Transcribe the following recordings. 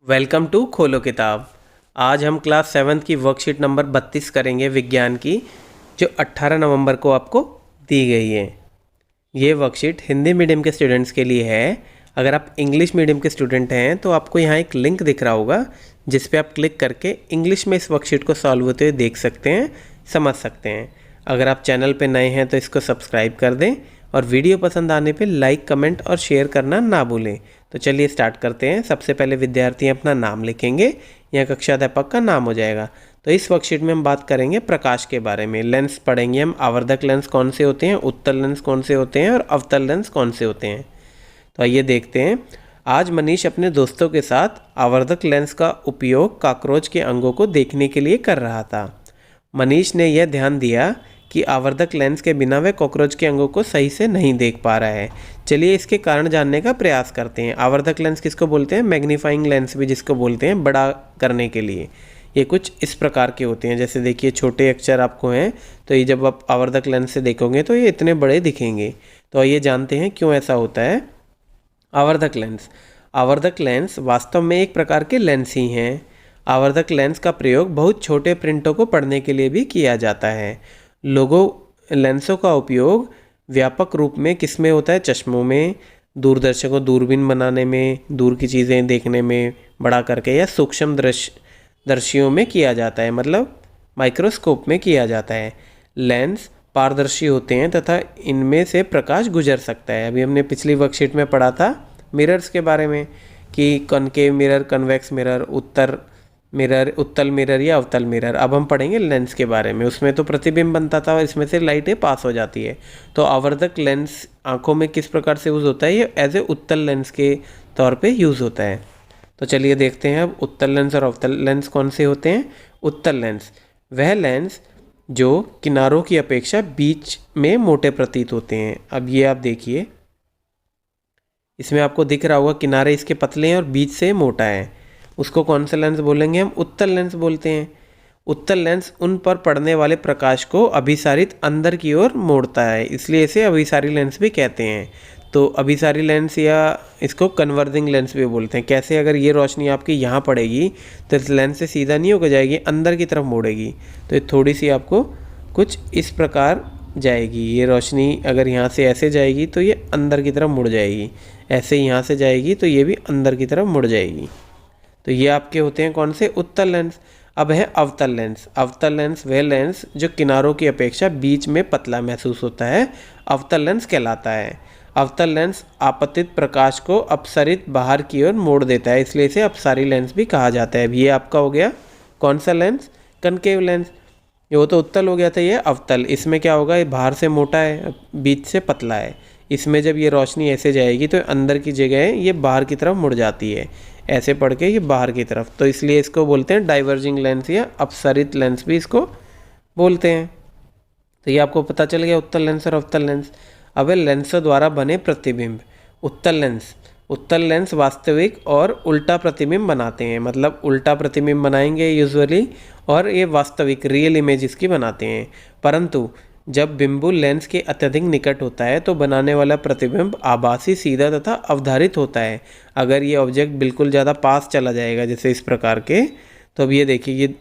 Welcome to खोलो किताब। आज हम क्लास 7th की वर्कशीट नंबर 32 करेंगे विज्ञान की, जो 18 नवंबर को आपको दी गई है। ये वर्कशीट हिंदी मीडियम के स्टूडेंट्स के लिए है। अगर आप इंग्लिश मीडियम के स्टूडेंट हैं तो आपको यहाँ एक लिंक दिख रहा होगा जिस पे आप क्लिक करके इंग्लिश में इस वर्कशीट को सॉल्व होते हुए देख सकते हैं, समझ सकते हैं। अगर आप चैनल पे नए हैं तो इसको सब्सक्राइब कर दें और वीडियो पसंद आने पे लाइक, कमेंट और शेयर करना ना भूलें। तो चलिए स्टार्ट करते हैं। सबसे पहले विद्यार्थी अपना नाम लिखेंगे, यहाँ कक्षाध्यापक का नाम हो जाएगा। तो इस वर्कशीट में हम बात करेंगे प्रकाश के बारे में। लेंस पढ़ेंगे हम, आवर्धक लेंस कौन से होते हैं, उत्तल लेंस कौन से होते हैं और अवतल लेंस कौन से होते हैं। तो आइए देखते हैं। आज मनीष अपने दोस्तों के साथ आवर्धक लेंस का उपयोग कॉकरोच के अंगों को देखने के लिए कर रहा था। मनीष ने यह ध्यान दिया कि आवर्धक लेंस के बिना वह कॉकरोच के अंगों को सही से नहीं देख पा रहा है। चलिए इसके कारण जानने का प्रयास करते हैं। आवर्धक लेंस किसको बोलते हैं? मैग्नीफाइंग लेंस भी जिसको बोलते हैं, बड़ा करने के लिए। ये कुछ इस प्रकार के होते हैं, जैसे देखिए छोटे अक्षर आपको हैं तो ये जब आप आवर्धक लेंस से देखोगे तो ये इतने बड़े दिखेंगे। तो आइए जानते हैं क्यों ऐसा होता है। आवर्धक लेंस वास्तव में एक प्रकार के लेंस ही हैं। आवर्धक लेंस का प्रयोग बहुत छोटे प्रिंटों को पढ़ने के लिए भी किया जाता है। लेंसों का उपयोग व्यापक रूप में किस में होता है? चश्मों में, दूरदर्शकों दूरबीन बनाने में, दूर की चीज़ें देखने में बड़ा करके, या सूक्ष्म दर्शियों में किया जाता है, मतलब माइक्रोस्कोप में किया जाता है। लेंस पारदर्शी होते हैं तथा इनमें से प्रकाश गुजर सकता है। अभी हमने पिछली वर्कशीट में पढ़ा था मिरर्स के बारे में कि कॉनकेव मिरर, कन्वेक्स मिरर, उत्तल मिरर या अवतल मिरर। अब हम पढ़ेंगे लेंस के बारे में। उसमें तो प्रतिबिंब बनता था और इसमें से लाइटें पास हो जाती है। तो आवर्धक लेंस आंखों में किस प्रकार से यूज़ होता है? ये एज ए उत्तल लेंस के तौर पे यूज़ होता है। तो चलिए देखते हैं अब उत्तल लेंस और अवतल लेंस कौन से होते हैं। उत्तल लेंस वह लेंस जो किनारों की अपेक्षा बीच में मोटे प्रतीत होते हैं। अब ये आप देखिए, इसमें आपको दिख रहा होगा किनारे इसके पतले हैं और बीच से मोटा है। उसको कौन सा लेंस बोलेंगे? हम उत्तल लेंस बोलते हैं। उत्तल लेंस उन पर पड़ने वाले प्रकाश को अभिसारित अंदर की ओर मोड़ता है, इसलिए इसे अभिसारी लेंस भी कहते हैं। तो अभिसारी लेंस या इसको कन्वर्जिंग लेंस भी बोलते हैं। कैसे? अगर ये रोशनी आपकी यहाँ पड़ेगी तो इस लेंस से सीधा नहीं होकर जाएगी, अंदर की तरफ मोड़ेगी। तो ये थोड़ी सी आपको कुछ इस प्रकार जाएगी। ये रोशनी अगर यहाँ से ऐसे जाएगी तो ये अंदर की तरफ मुड़ जाएगी, ऐसे यहाँ से जाएगी तो ये भी अंदर की तरफ मुड़ जाएगी। तो ये आपके होते हैं कौन से? उत्तल लेंस। अब है अवतल लेंस। अवतल लेंस वह लेंस जो किनारों की अपेक्षा बीच में पतला महसूस होता है, अवतल लेंस कहलाता है। अवतल लेंस आपतित प्रकाश को अपसरित बाहर की ओर मोड़ देता है, इसलिए इसे अपसारी लेंस भी कहा जाता है। ये आपका हो गया कौन सा लेंस? Concave lens. ये वो तो उत्तल हो गया था, ये अवतल। इसमें क्या होगा? ये बाहर से मोटा है, बीच से पतला है। इसमें जब ये रोशनी ऐसे जाएगी तो अंदर की जगह ये बाहर की तरफ मुड़ जाती है, ऐसे पढ़ के ये बाहर की तरफ। तो इसलिए इसको बोलते हैं डाइवर्जिंग लेंस या अपसरित लेंस भी इसको बोलते हैं। तो ये आपको पता चल गया उत्तल लेंस और अवतल लेंस। अब लेंसों द्वारा बने प्रतिबिंब। उत्तल लेंस वास्तविक और उल्टा प्रतिबिंब बनाते हैं, मतलब उल्टा प्रतिबिंब बनाएंगे यूजुअली, और ये वास्तविक रियल इमेज इसकी बनाते हैं। परंतु जब बिंदु लेंस के अत्यधिक निकट होता है तो बनाने वाला प्रतिबिंब आभासी, सीधा तथा अवधारित होता है। अगर ये ऑब्जेक्ट बिल्कुल ज़्यादा पास चला जाएगा, जैसे इस प्रकार के, तो अब ये देखिए, ये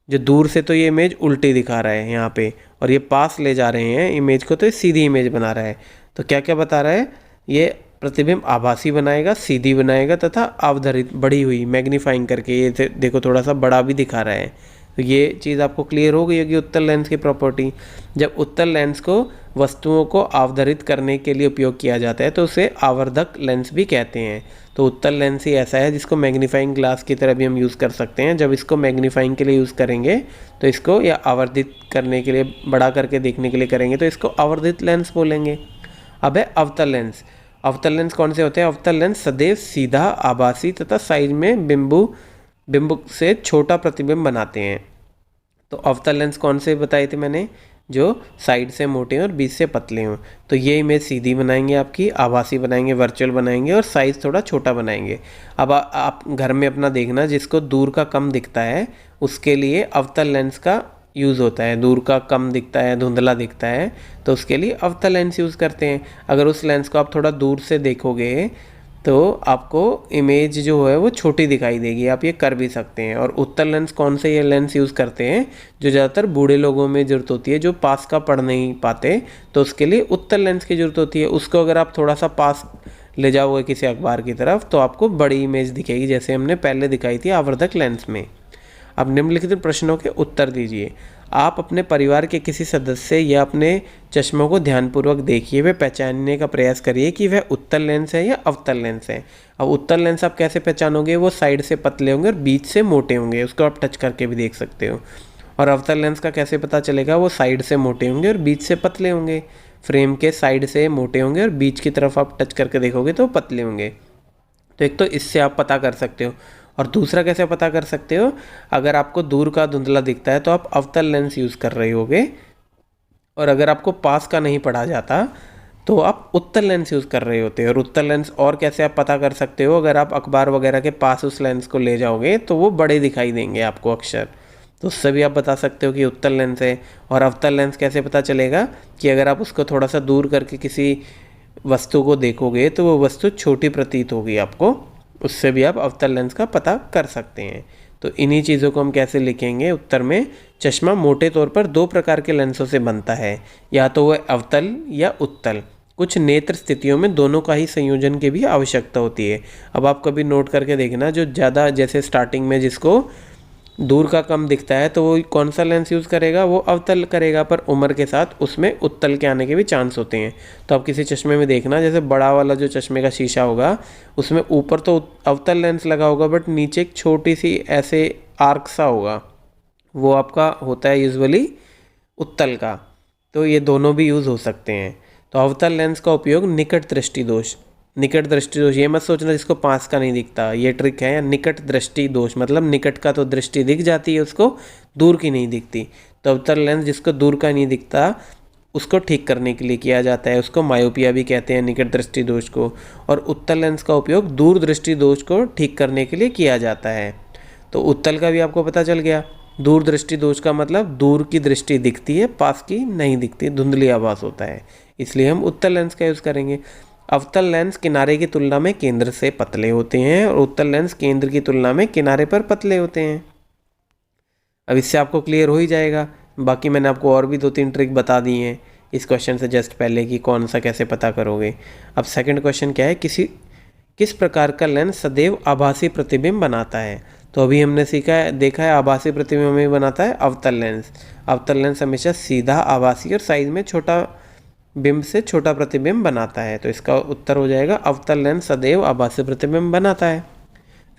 जो दूर से तो ये इमेज उल्टी दिखा रहा है यहाँ पे, और ये पास ले जा रहे हैं इमेज को तो ये सीधी इमेज बना रहा है। तो क्या क्या बता रहा है? ये प्रतिबिंब आभासी बनाएगा, सीधी बनाएगा तथा अवधारित, बढ़ी हुई, मैग्नीफाइंग करके। ये देखो थोड़ा सा बड़ा भी दिखा रहा है। तो ये चीज़ आपको क्लियर हो गई होगी उत्तल लेंस की प्रॉपर्टी। जब उत्तल लेंस को वस्तुओं को अवधारित करने के लिए उपयोग किया जाता है तो उसे आवर्धक लेंस भी कहते हैं। तो उत्तल लेंस ही ऐसा है जिसको मैग्नीफाइंग ग्लास की तरह भी हम यूज़ कर सकते हैं। जब इसको मैग्नीफाइंग के लिए यूज़ करेंगे तो इसको, या आवर्धित करने के लिए, बड़ा करके देखने के लिए करेंगे तो इसको आवर्धित लेंस बोलेंगे। अब है अवतल लेंस। अवतल लेंस कौन से होते हैं? अवतल लेंस सदैव सीधा, आभासी तथा साइज में बिंब से छोटा प्रतिबिंब बनाते हैं। तो अवतल लेंस कौन से बताए थे मैंने? जो साइड से मोटे और बीच से पतले हों। तो ये इमेज सीधी बनाएंगे, आपकी आभासी बनाएंगे, वर्चुअल बनाएंगे और साइज़ थोड़ा छोटा बनाएंगे। अब आप घर में अपना देखना, जिसको दूर का कम दिखता है उसके लिए अवतल लेंस का यूज़ होता है। दूर का कम दिखता है, धुंधला दिखता है, तो उसके लिए अवतल लेंस यूज़ करते हैं। अगर उस लेंस को आप थोड़ा दूर से देखोगे तो आपको इमेज जो है वो छोटी दिखाई देगी, आप ये कर भी सकते हैं। और उत्तल लेंस कौन से ये लेंस यूज़ करते हैं, जो ज़्यादातर बूढ़े लोगों में ज़रूरत होती है, जो पास का पढ़ नहीं पाते, तो उसके लिए उत्तल लेंस की ज़रूरत होती है। उसको अगर आप थोड़ा सा पास ले जाओगे किसी अखबार की तरफ तो आपको बड़ी इमेज दिखेगी, जैसे हमने पहले दिखाई थी आवर्धक लेंस में। अब निम्नलिखित प्रश्नों के उत्तर दीजिए। आप अपने परिवार के किसी सदस्य या अपने चश्मों को ध्यानपूर्वक देखिए, वे पहचानने का प्रयास करिए कि वह उत्तल लेंस है या अवतल लेंस है। अब उत्तल लेंस आप कैसे पहचानोगे, वो साइड से पतले होंगे और बीच से मोटे होंगे, उसको आप टच करके भी देख सकते हो। और अवतल लेंस का कैसे पता चलेगा, वो साइड से मोटे होंगे और बीच से पतले होंगे। फ्रेम के साइड से मोटे होंगे और बीच की तरफ आप टच करके देखोगे तो पतले होंगे। तो एक तो इससे आप पता कर सकते हो। और दूसरा कैसे पता कर सकते हो, अगर आपको दूर का धुंधला दिखता है तो आप अवतल लेंस यूज़ कर रहे होगे, और अगर आपको पास का नहीं पढ़ा जाता तो आप उत्तल लेंस यूज़ कर रहे होते हो। और उत्तल लेंस और कैसे आप पता कर सकते हो, अगर आप अखबार वगैरह के पास उस लेंस को ले जाओगे तो वो बड़े दिखाई देंगे आपको अक्षर, तो उससे भी आप बता सकते हो कि उत्तल लेंस है। और अवतल लेंस कैसे पता चलेगा, कि अगर आप उसको थोड़ा सा दूर करके किसी वस्तु को देखोगे तो वो वस्तु छोटी प्रतीत होगी आपको, उससे भी आप अवतल लेंस का पता कर सकते हैं। तो इन्हीं चीज़ों को हम कैसे लिखेंगे उत्तर में, चश्मा मोटे तौर पर दो प्रकार के लेंसों से बनता है, या तो वह अवतल या उत्तल। कुछ नेत्र स्थितियों में दोनों का ही संयोजन की भी आवश्यकता होती है। अब आप कभी नोट करके देखना, जो ज़्यादा जैसे स्टार्टिंग में जिसको दूर का कम दिखता है तो वो कौन सा लेंस यूज़ करेगा, वो अवतल करेगा, पर उम्र के साथ उसमें उत्तल के आने के भी चांस होते हैं। तो आप किसी चश्मे में देखना, जैसे बड़ा वाला जो चश्मे का शीशा होगा उसमें ऊपर तो अवतल लेंस लगा होगा, बट नीचे एक छोटी सी ऐसे आर्क सा होगा, वो आपका होता है यूजुअली उत्तल का। तो ये दोनों भी यूज़ हो सकते हैं। तो अवतल लेंस का उपयोग निकट दृष्टि दोष, निकट दृष्टि दोष ये मत सोचना जिसको पास का नहीं दिखता, ये ट्रिक है। या निकट दृष्टि दोष मतलब निकट का तो दृष्टि दिख जाती है उसको, दूर की नहीं दिखती। तो अवतल लेंस जिसको दूर का नहीं दिखता उसको ठीक करने के लिए किया जाता है, उसको मायोपिया भी कहते हैं, निकट दृष्टि दोष को। और उत्तल लेंस का उपयोग दूर दृष्टि दोष को ठीक करने के लिए किया जाता है। तो उत्तल का भी आपको पता चल गया। दूर दृष्टि दोष का मतलब दूर की दृष्टि दिखती है, पास की नहीं दिखती, धुंधली आभास होता है, इसलिए हम उत्तल लेंस का यूज़ करेंगे। अवतल लेंस किनारे की तुलना में केंद्र से पतले होते हैं, और उत्तल लेंस केंद्र की तुलना में किनारे पर पतले होते हैं। अब इससे आपको क्लियर हो ही जाएगा। बाकी मैंने आपको और भी 2-3 ट्रिक बता दी हैं इस क्वेश्चन से जस्ट पहले कि कौन सा कैसे पता करोगे। अब सेकंड क्वेश्चन क्या है, किस प्रकार का लेंस सदैव आभासी प्रतिबिंब बनाता है। तो अभी हमने सीखा है, देखा है, आभासी प्रतिबिंब हमें बनाता है अवतल लेंस। अवतल लेंस हमेशा सीधा आभासी और साइज में छोटा बिंब से छोटा प्रतिबिंब बनाता है। तो इसका उत्तर हो जाएगा अवतल लेंस सदैव आभासी प्रतिबिंब बनाता है।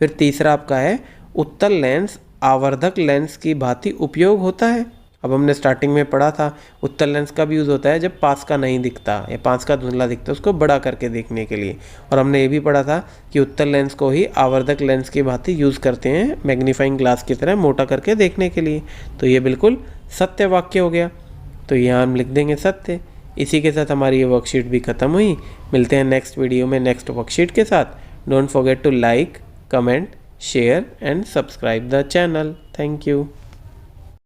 फिर तीसरा आपका है, उत्तल लेंस आवर्धक लेंस की भांति उपयोग होता है। अब हमने स्टार्टिंग में पढ़ा था उत्तल लेंस का भी यूज़ होता है जब पास का नहीं दिखता या पास का धुंधला दिखता है उसको बड़ा करके देखने के लिए। और हमने ये भी पढ़ा था कि उत्तल लेंस को ही आवर्धक लेंस की भांति यूज़ करते हैं मैग्नीफाइंग ग्लास की तरह मोटा करके देखने के लिए। तो ये बिल्कुल सत्य वाक्य हो गया, तो यहाँ हम लिख देंगे सत्य। इसी के साथ हमारी ये वर्कशीट भी ख़त्म हुई। मिलते हैं नेक्स्ट वीडियो में नेक्स्ट वर्कशीट के साथ। Don't forget to like, comment, share and subscribe the channel. Thank you.